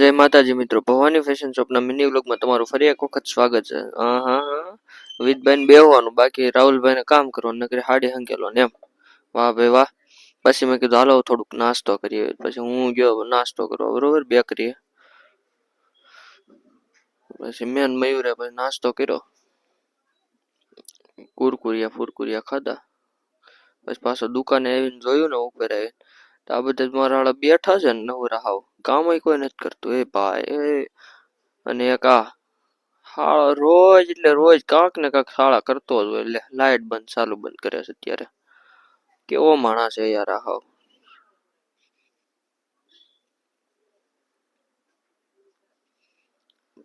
જય માતાજી મિત્રો, ભવાની ફેશન શોપના મિની વ્લોગમાં તમારું ફરી એક વખત સ્વાગત છે. વિદભાઈને બેહવાનું બાકી, રાહુલભાઈને કામ કરવાનું, નકરી હાડી હંકેલવાની એમ. વાહ ભાઈ વાહ. પછી મેં કીધું હાલો થોડુંક નાસ્તો કરીએ. પછી હું ગયો નાસ્તો કરવા, બરોબર, બેકરીએ. પછી મેન મયુરે પછી નાસ્તો કર્યો, કુરકુરિયા ફુરકુરિયા ખાધા. પછી પાછો દુકાને આવીને જોયું ને ઉપર આવીને, તો આ બધા મારા વાળા બેઠા છે ને નવરા હાવ, કામ કોઈ નથી કરતું એ ભાઈ એ. અને એક આ શાળા રોજ એટલે રોજ કાંક ને કાંક શાળા કરતો જ હોય. એટલે લાઈટ બંધ ચાલુ બંધ કરે છે અત્યારે. કેવો માણસ છે યાર આ હાવ.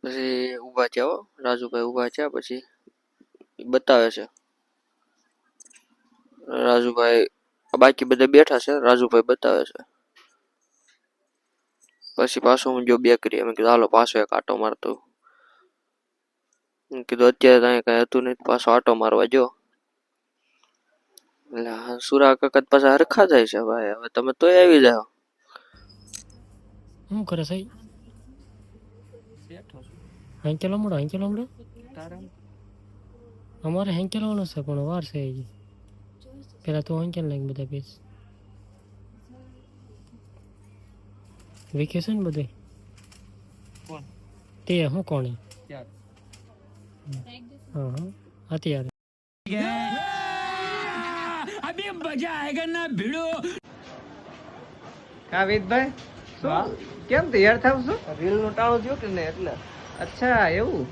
પછી ઉભા થયા રાજુભાઈ, ઉભા થયા પછી બતાવે છે રાજુભાઈ. બાકી બધા બેઠા છે, રાજુભાઈ બતાવે છે. પછી પાછો હું જો બેકરી, મેં કીધું હાલો પાછો એક આટો મારતો. કીધું અત્યારે કઈ કઈ હતું નહીં, પાછો આટો મારવા જો. એટલે સુરા કાકા પાછા હરખા જાય છે ભાઈ. હવે તમે તોય આવી જાઓ. શું કરે સાહેબ? હેંકેલો મળો, હેંકેલો મળો. અમારે હેંકેલવાનો છે પણ વાર છે હજી. પેલા તો હેંકેલ નાખ બધા પીસ. વેકેશન બધે તે હું કોણે? હા હા અત્યારે अभी मजा आएगा ना भिड़ो. કા વેદભાઈ, શું કેમ તૈયાર થાવ છો? રીલ નું ટાણું થયું કે નહીં એટલે. અચ્છા એવું.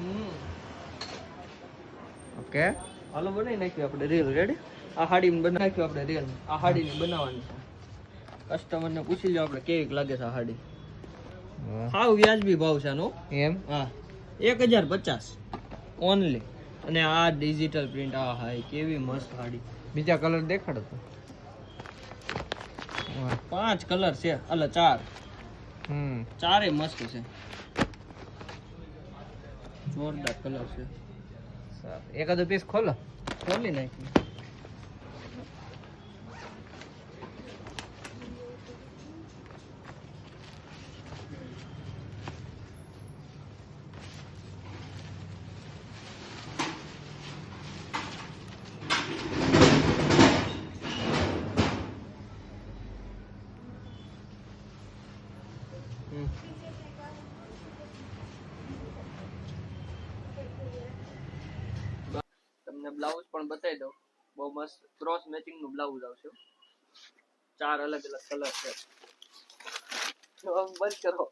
ઓકે, હાલો બનાવી નાખ્યું આપણે રીલ. રેડી? આ હાડી બનાવી નાખ્યું આપણે રીલ. આ હાડી ની બનાવવાની છે. કસ્ટમર ને પૂછી લો આપણે કેવી લાગે છે આ હાડી. હાવ વ્યાજબી ભાવ છે આનો. એમ? હા, 1050 ઓનલી. અને આ ડિજિટલ પ્રિન્ટ. આ હાય કેવી મસ્ત હાડી. બીજા કલર દેખાડો તો. 5 કલર છે, અલે 4. ચારે મસ્ત છે, જોરદાર કલર છે. એકાદો પીસ ખોલો. ખોલી નાખી. તમને બ્લાઉઝ પણ બતાવી દઉં. બહુ મસ્ત ક્રોસ મેચિંગ નું બ્લાઉઝ આવશે. 4 અલગ અલગ કલર છે. બંધ કરો.